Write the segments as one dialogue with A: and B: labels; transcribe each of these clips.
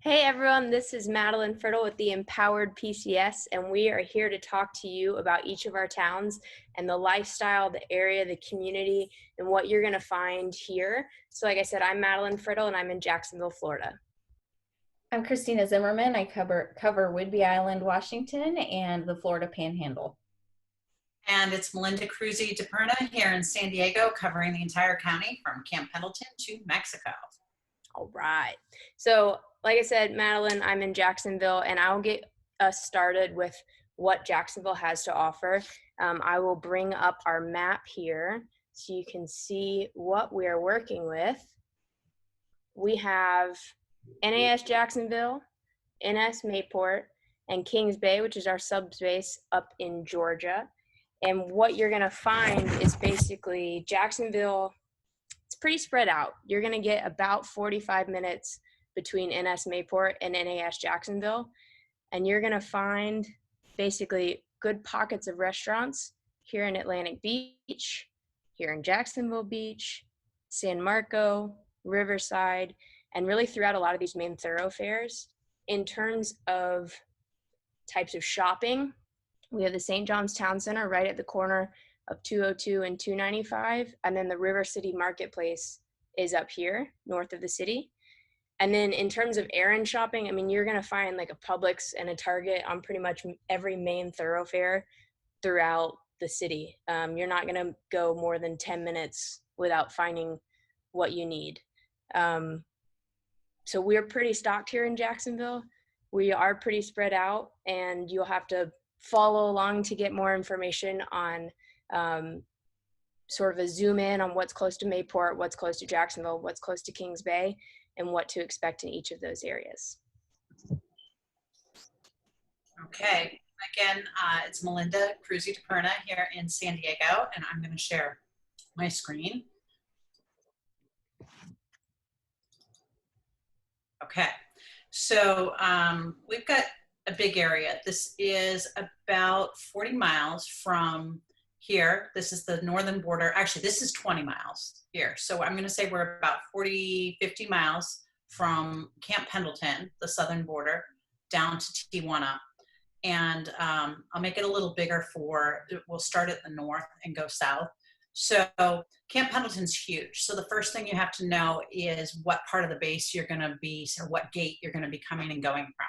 A: Hey everyone, this is Madeline Fertile with the Empowered PCS, and we are here to talk to you about each of our towns and the lifestyle, the area, the community, and what you're going to find here. So like I said, I'm Madeline Fertile and I'm in Jacksonville, Florida.
B: I'm Christina Zimmerman. I cover Whidbey Island, Washington, and the Florida Panhandle.
C: And it's Melinda Cruzy DePerna here in San Diego, covering the entire county from Camp Pendleton to Mexico.
A: All right. So like I said, Madeline, I'm in Jacksonville, and I'll get us started with what Jacksonville has to offer. I will bring up our map here so you can see what we are working with. We have NAS Jacksonville, NS Mayport, and Kings Bay, which is our subspace up in Georgia. And what you're going to find is basically Jacksonville, it's pretty spread out. You're going to get about 45 minutes between NS Mayport and NAS Jacksonville. And you're going to find basically good pockets of restaurants here in Atlantic Beach, here in Jacksonville Beach, San Marco, Riverside, and really throughout a lot of these main thoroughfares. In terms of types of shopping, we have the St. John's Town Center right at the corner of 202 and 295, and then the River City Marketplace is up here north of the city. And then in terms of errand shopping, I mean, you're going to find like a Publix and a Target on pretty much every main thoroughfare throughout the city. You're not going to go more than 10 minutes without finding what you need. So we're pretty stocked here in Jacksonville. We are pretty spread out, and you'll have to follow along to get more information on sort of a zoom in on what's close to Mayport, what's close to Jacksonville, what's close to Kings Bay, and what to expect in each of those areas.
C: Okay, again, it's Melinda Cruzy DePerna here in San Diego, and I'm going to share my screen. Okay, so we've got a big area. This is about 40 miles from here. This is the northern border. Actually, this is 20 miles here. So I'm going to say we're about 40, 50 miles from Camp Pendleton, the southern border, down to Tijuana. And I'll make it a little bigger we'll start at the north and go south. So Camp Pendleton's huge. So the first thing you have to know is what part of the base you're going to be, or what gate you're going to be coming and going from.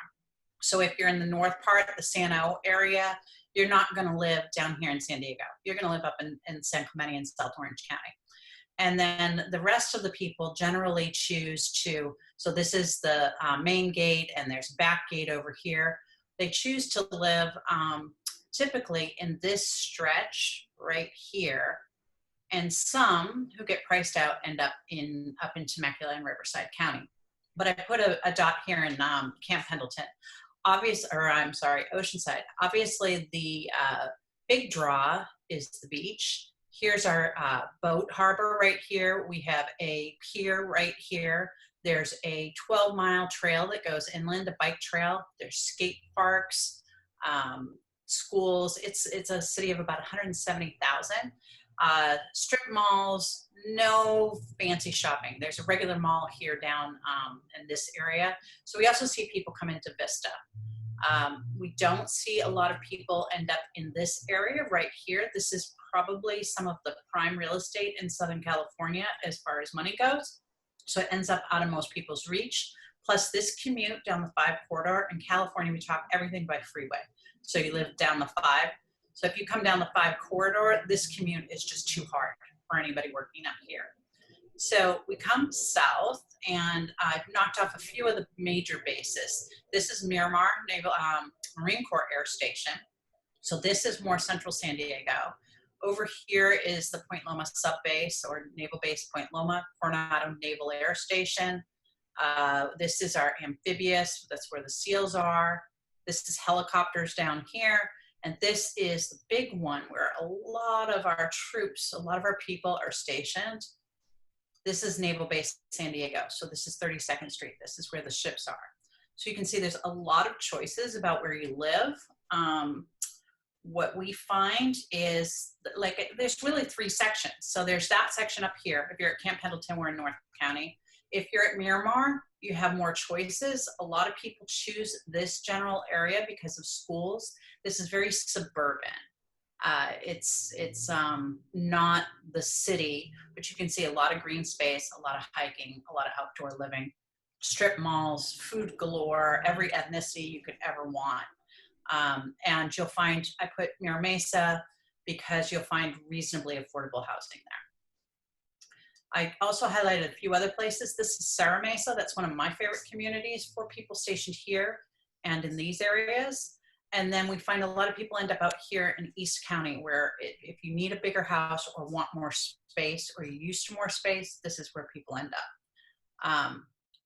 C: So if you're in the north part, the San O area, you're not going to live down here in San Diego. You're going to live up in San Clemente and South Orange County. And then the rest of the people generally choose to, so this is the main gate, and there's a back gate over here. They choose to live typically in this stretch right here. And some who get priced out end up in Temecula and Riverside County. But I put a dot here in Camp Pendleton. Oceanside. Obviously, the big draw is the beach. Here's our boat harbor right here. We have a pier right here. There's a 12-mile trail that goes inland, a bike trail. There's skate parks, schools. It's a city of about 170,000. Strip malls, no fancy shopping. There's a regular mall here down in this area. So we also see people come into Vista. We don't see a lot of people end up in this area right here. This is probably some of the prime real estate in Southern California as far as money goes. So it ends up out of most people's reach. Plus this commute down the 5 corridor. In California, we talk everything by freeway. So you live down the 5. So if you come down the 5 corridor, this commute is just too hard for anybody working up here. So we come south, and I've knocked off a few of the major bases. This is Miramar Naval Marine Corps Air Station. So this is more central San Diego. Over here is the Point Loma Sub Base, or Naval Base Point Loma, Coronado Naval Air Station. This is our amphibious, that's where the SEALs are. This is helicopters down here. And this is the big one where a lot of our troops, a lot of our people are stationed. This is Naval Base San Diego. So this is 32nd Street. This is where the ships are. So you can see there's a lot of choices about where you live. What we find is, like, there's really 3 sections. So there's that section up here. If you're at Camp Pendleton, we're in North County. If you're at Miramar, you have more choices. A lot of people choose this general area because of schools. This is very suburban. It's not the city, but you can see a lot of green space, a lot of hiking, a lot of outdoor living, strip malls, food galore, every ethnicity you could ever want. And you'll find, I put Mira Mesa because you'll find reasonably affordable housing there. I also highlighted a few other places. This is Serra Mesa. That's one of my favorite communities for people stationed here and in these areas. And then we find a lot of people end up out here in East County, where if you need a bigger house or want more space, or you're used to more space, this is where people end up.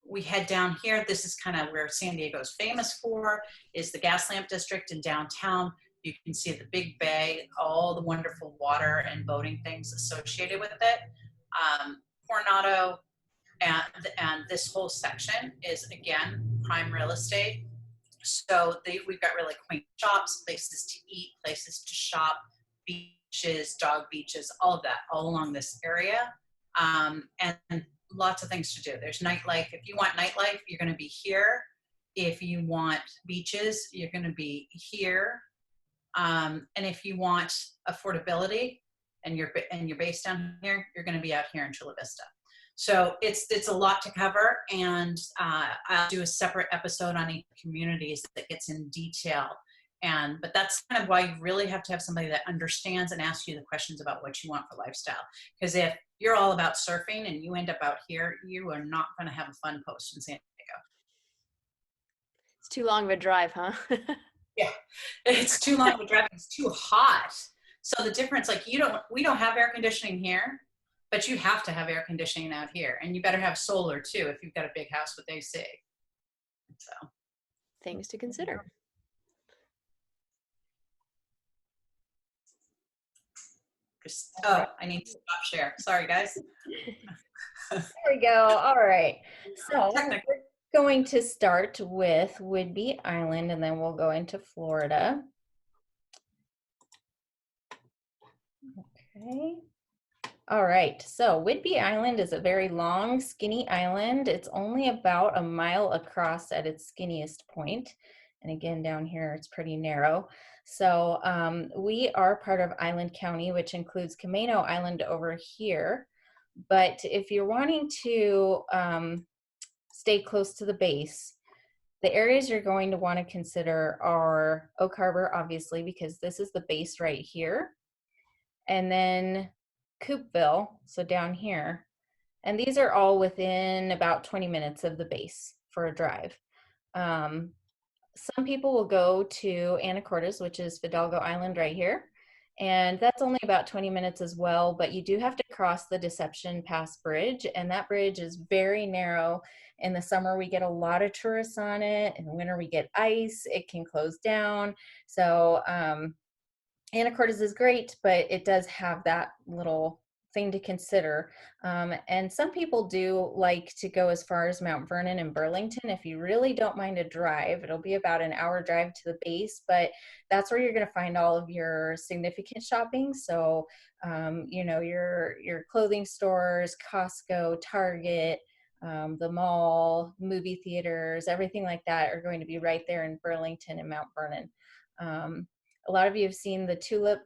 C: We head down here. This is kind of where San Diego is famous for, is the Gaslamp District in downtown. You can see the big bay, all the wonderful water and boating things associated with it. Coronado and this whole section is, again, prime real estate. So we've got really quaint shops, places to eat, places to shop, beaches, dog beaches, all of that, all along this area. And lots of things to do. There's nightlife. If you want nightlife, you're going to be here. If you want beaches, you're going to be here. And if you want affordability and you're based down here, you're going to be out here in Chula Vista. So it's a lot to cover, and I'll do a separate episode on each communities that gets in detail. But that's kind of why you really have to have somebody that understands and asks you the questions about what you want for lifestyle. Because if you're all about surfing and you end up out here, you are not going to have a fun post in San Diego.
A: It's too long of a drive, huh?
C: Yeah, it's too long of a drive. It's too hot. So the difference, like we don't have air conditioning here, but you have to have air conditioning out here, and you better have solar too if you've got a big house with AC. So
A: things to consider.
C: I need to stop share. Sorry, guys.
B: There we go. All right. So we're going to start with Whidbey Island, and then we'll go into Florida. Okay. All right. So Whidbey Island is a very long, skinny island. It's only about a mile across at its skinniest point. And again, down here, it's pretty narrow. So we are part of Island County, which includes Camano Island over here. But if you're wanting to stay close to the base, the areas you're going to want to consider are Oak Harbor, obviously, because this is the base right here. And then Coopville, so down here. And these are all within about 20 minutes of the base for a drive. Some people will go to Anacortes, which is Fidalgo Island right here. And that's only about 20 minutes as well, but you do have to cross the Deception Pass Bridge, and that bridge is very narrow. In the summer, we get a lot of tourists on it. In the winter, we get ice. It can close down. So Anacortes is great, but it does have that little thing to consider. And some people do like to go as far as Mount Vernon and Burlington. If you really don't mind a drive, it'll be about an hour drive to the base, but that's where you're going to find all of your significant shopping. So, you know, your clothing stores, Costco, Target, the mall, movie theaters, everything like that are going to be right there in Burlington and Mount Vernon. A lot of you have seen the tulip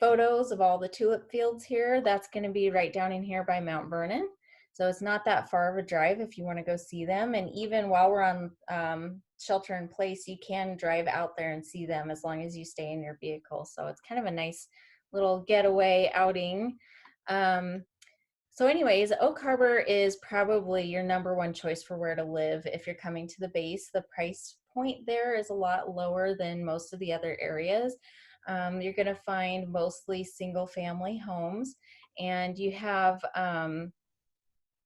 B: photos of all the tulip fields here. That's going to be right down in here by Mount Vernon. So it's not that far of a drive if you want to go see them. And even while we're on shelter in place, you can drive out there and see them as long as you stay in your vehicle. So it's kind of a nice little getaway outing. So anyways, Oak Harbor is probably your #1 choice for where to live if you're coming to the base. The price point there is a lot lower than most of the other areas. You're going to find mostly single family homes, and you have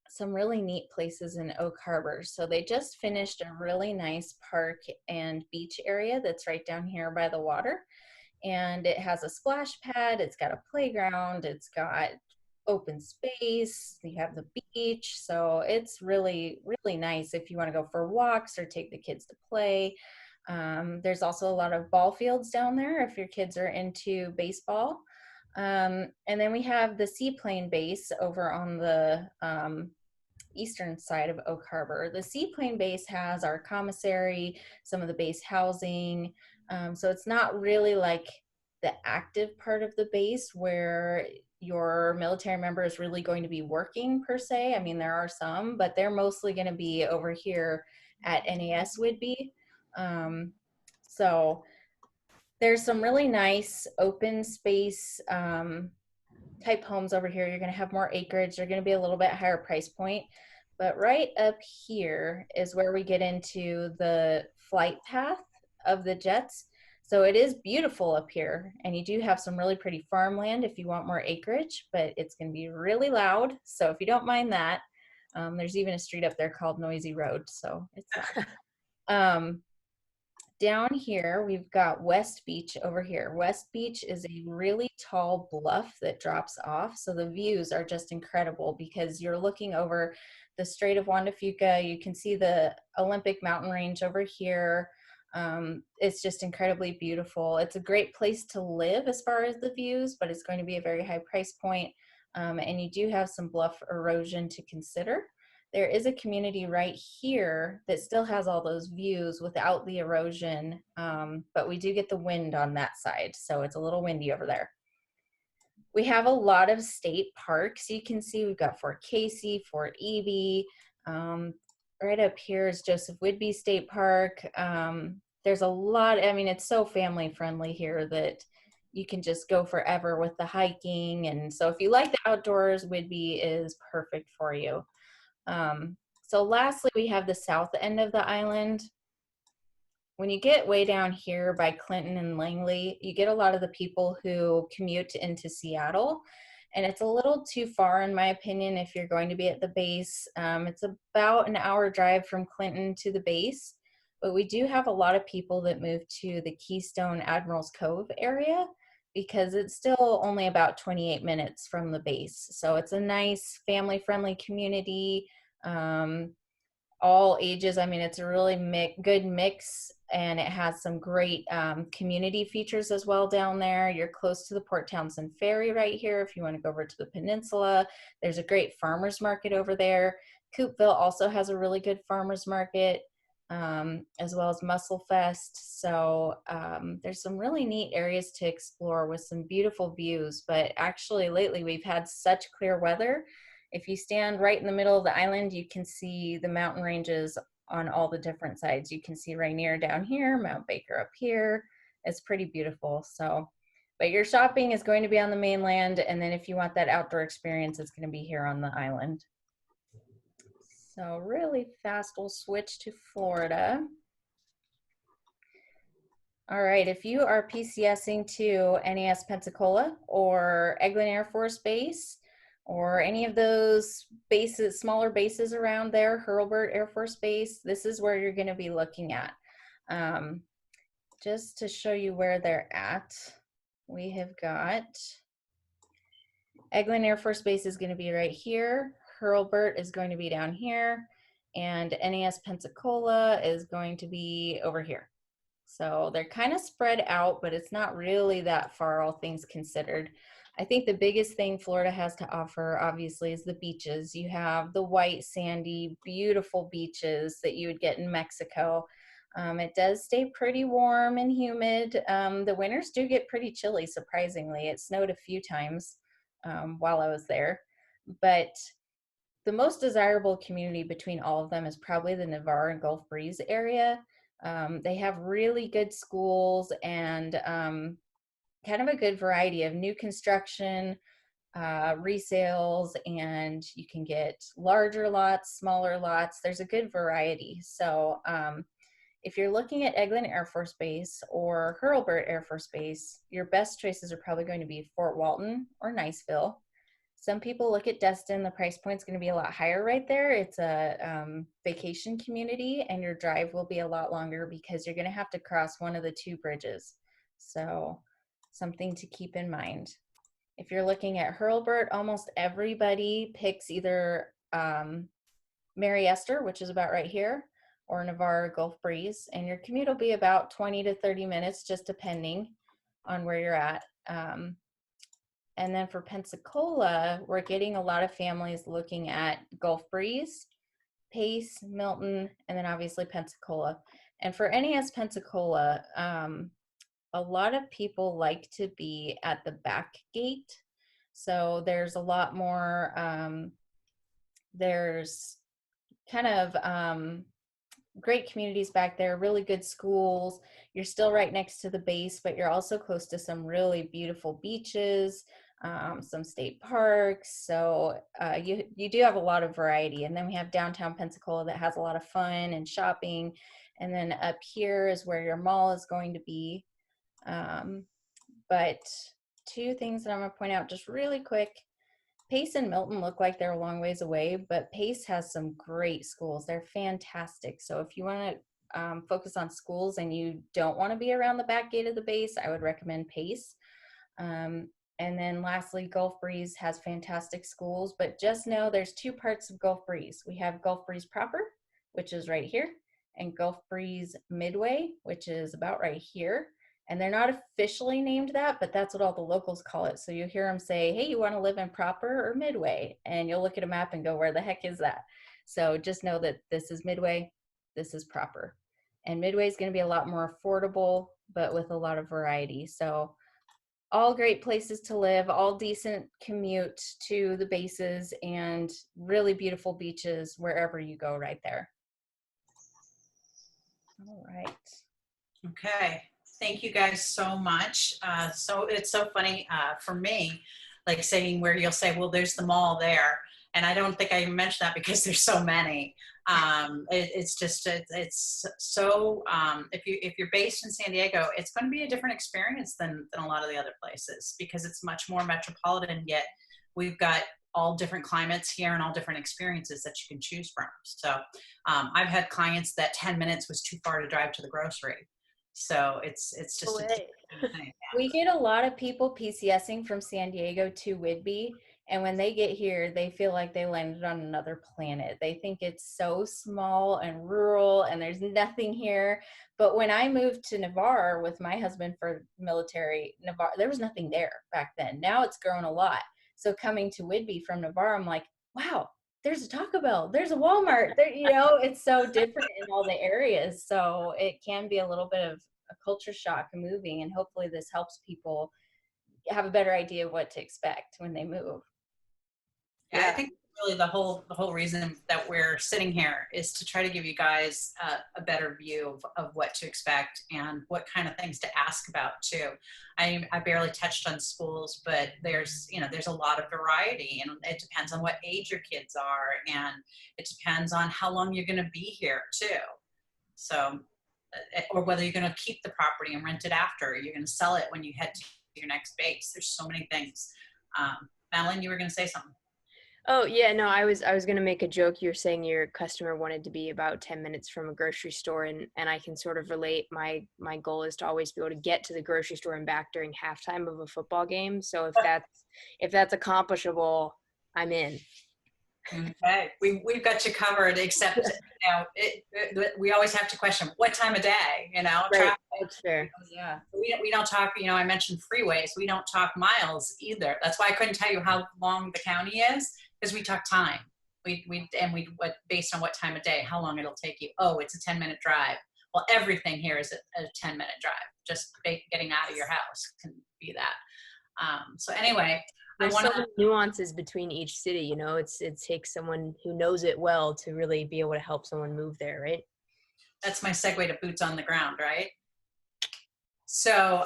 B: some really neat places in Oak Harbor. So they just finished a really nice park and beach area that's right down here by the water. And it has a splash pad, it's got a playground, it's got open space, you have the beach. So it's really, really nice if you want to go for walks or take the kids to play. There's also a lot of ball fields down there if your kids are into baseball. And then we have the seaplane base over on the eastern side of Oak Harbor. The Seaplane base has our commissary, some of the base housing. So it's not really like the active part of the base where your military member is really going to be working per se. I mean, there are some, but they're mostly going to be over here at NAS Whidbey. So there's some really nice open space type homes over here. You're going to have more acreage. They're going to be a little bit higher price point. But right up here is where we get into the flight path of the jets. So it is beautiful up here, and you do have some really pretty farmland if you want more acreage, but it's going to be really loud. So if you don't mind that, there's even a street up there called Noisy Road, so it's loud. Down here, we've got West Beach over here. West Beach is a really tall bluff that drops off. So the views are just incredible because you're looking over the Strait of Juan de Fuca. You can see the Olympic mountain range over here. It's just incredibly beautiful. It's a great place to live as far as the views, but it's going to be a very high price point. And you do have some bluff erosion to consider. There is a community right here that still has all those views without the erosion, but we do get the wind on that side, so it's a little windy over there. We have a lot of state parks. You can see we've got Fort Casey, Fort Eby. Right up here is Joseph Whidbey State Park. There's a lot, I mean, it's so family friendly here that you can just go forever with the hiking. And so if you like the outdoors, Whidbey is perfect for you. So lastly, we have the south end of the island. When you get way down here by Clinton and Langley, you get a lot of the people who commute into Seattle, and it's a little too far in my opinion if you're going to be at the base. It's about an hour drive from Clinton to the base, but we do have a lot of people that move to the Keystone Admirals Cove area because it's still only about 28 minutes from the base. So it's a nice family-friendly community, all ages. I mean, it's a really good mix, and it has some great community features as well down there. You're close to the Port Townsend Ferry right here if you want to go over to the peninsula. There's a great farmers market over there. Coopville also has a really good farmers market, as well as Mussel Fest. So there's some really neat areas to explore with some beautiful views. But actually lately we've had such clear weather. If you stand right in the middle of the island, you can see the mountain ranges on all the different sides. You can see Rainier down here, Mount Baker up here. It's pretty beautiful. So, but your shopping is going to be on the mainland, and then if you want that outdoor experience, it's going to be here on the island. So really fast, we'll switch to Florida. All right, if you are PCSing to NAS Pensacola or Eglin Air Force Base, or any of those bases, smaller bases around there, Hurlburt Air Force Base, this is where you're going to be looking at. Just to show you where they're at, we have got Eglin Air Force Base is going to be right here. Hurlburt is going to be down here, and NAS Pensacola is going to be over here. So they're kind of spread out, but it's not really that far, all things considered. I think the biggest thing Florida has to offer, obviously, is the beaches. You have the white, sandy, beautiful beaches that you would get in Mexico. It does stay pretty warm and humid. The winters do get pretty chilly, surprisingly. It snowed a few times while I was there. But the most desirable community between all of them is probably the Navarre and Gulf Breeze area. They have really good schools and kind of a good variety of new construction, resales, and you can get larger lots, smaller lots. There's a good variety. So if you're looking at Eglin Air Force Base or Hurlburt Air Force Base, your best choices are probably going to be Fort Walton or Niceville. Some people look at Destin. The price point's going to be a lot higher right there. It's a vacation community, and your drive will be a lot longer because you're going to have to cross one of the two bridges. So something to keep in mind. If you're looking at Hurlburt, almost everybody picks either Mary Esther, which is about right here, or Navarre Gulf Breeze, and your commute will be about 20 to 30 minutes, just depending on where you're at. And then for Pensacola, we're getting a lot of families looking at Gulf Breeze, Pace, Milton, and then obviously Pensacola. And for NES Pensacola, a lot of people like to be at the back gate. So there's a lot more, there's kind of great communities back there, really good schools. You're still right next to the base, but you're also close to some really beautiful beaches, some state parks. So you do have a lot of variety. And then we have downtown Pensacola that has a lot of fun and shopping. And then up here is where your mall is going to be. But two things that I'm going to point out just really quick. Pace and Milton look like they're a long ways away, but Pace has some great schools. They're fantastic. So if you want to focus on schools and you don't want to be around the back gate of the base, I would recommend Pace. And then lastly, Gulf Breeze has fantastic schools, but just know there's two parts of Gulf Breeze. We have Gulf Breeze proper, which is right here, and Gulf Breeze Midway, which is about right here. And they're not officially named that, but that's what all the locals call it. So you hear them say, hey, you want to live in Proper or Midway? And you'll look at a map and go, where the heck is that? So just know that this is Midway, this is Proper. And Midway is going to be a lot more affordable, but with a lot of variety. So all great places to live, all decent commute to the bases, and really beautiful beaches wherever you go right there. All right.
C: Okay. Thank you guys so much. So it's so funny for me, like saying where you'll say, well, there's the mall there. And I don't think I even mentioned that because there's so many. It's just, it's so, if you're based in San Diego, it's going to be a different experience than a lot of the other places because it's much more metropolitan, yet we've got all different climates here and all different experiences that you can choose from. So I've had clients that 10 minutes was too far to drive to the grocery. So it's just a different thing.
B: We get a lot of people PCSing from San Diego to Whidbey, and when they get here, they feel like they landed on another planet. They think it's so small and rural, and there's nothing here. But when I moved to Navarre with my husband for military, Navarre, there was nothing there back then. Now it's grown a lot. So coming to Whidbey from Navarre, I'm like, wow, there's a Taco Bell, there's a Walmart, there, you know, it's so different in all the areas. So it can be a little bit of a culture shock moving, and hopefully this helps people have a better idea of what to expect when they move.
C: Yeah, I think really the whole reason that we're sitting here is to try to give you guys a better view of what to expect and what kind of things to ask about too. I barely touched on schools, but there's a lot of variety, and it depends on what age your kids are, and it depends on how long you're going to be here too. So, or whether you're going to keep the property and rent it after, or you're going to sell it when you head to your next base. There's so many things. Madeline, you were going to say something.
A: Oh yeah, no, I was gonna make a joke. You're saying your customer wanted to be about 10 minutes from a grocery store, and I can sort of relate. My goal is to always be able to get to the grocery store and back during halftime of a football game. So if that's accomplishable, I'm in.
C: Okay, we've got you covered. Except we always have to question what time of day.
A: Right, that's fair.
C: Yeah, we don't talk. I mentioned freeways. We don't talk miles either. That's why I couldn't tell you how long the county is, because we talk time. We based on what time of day, how long it'll take you. Oh, it's a 10-minute drive. Well, everything here is a 10-minute drive. Just getting out of your house can be that. So anyway.
A: There's so many nuances between each city, it takes someone who knows it well to really be able to help someone move there, right?
C: That's my segue to boots on the ground, right? So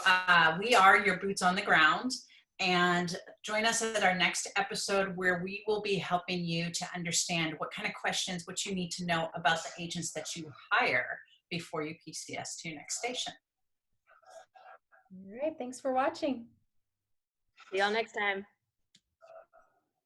C: we are your boots on the ground, and join us at our next episode where we will be helping you to understand what kind of questions, what you need to know about the agents that you hire before you PCS to your next station.
B: All right, thanks for watching.
A: See y'all next time.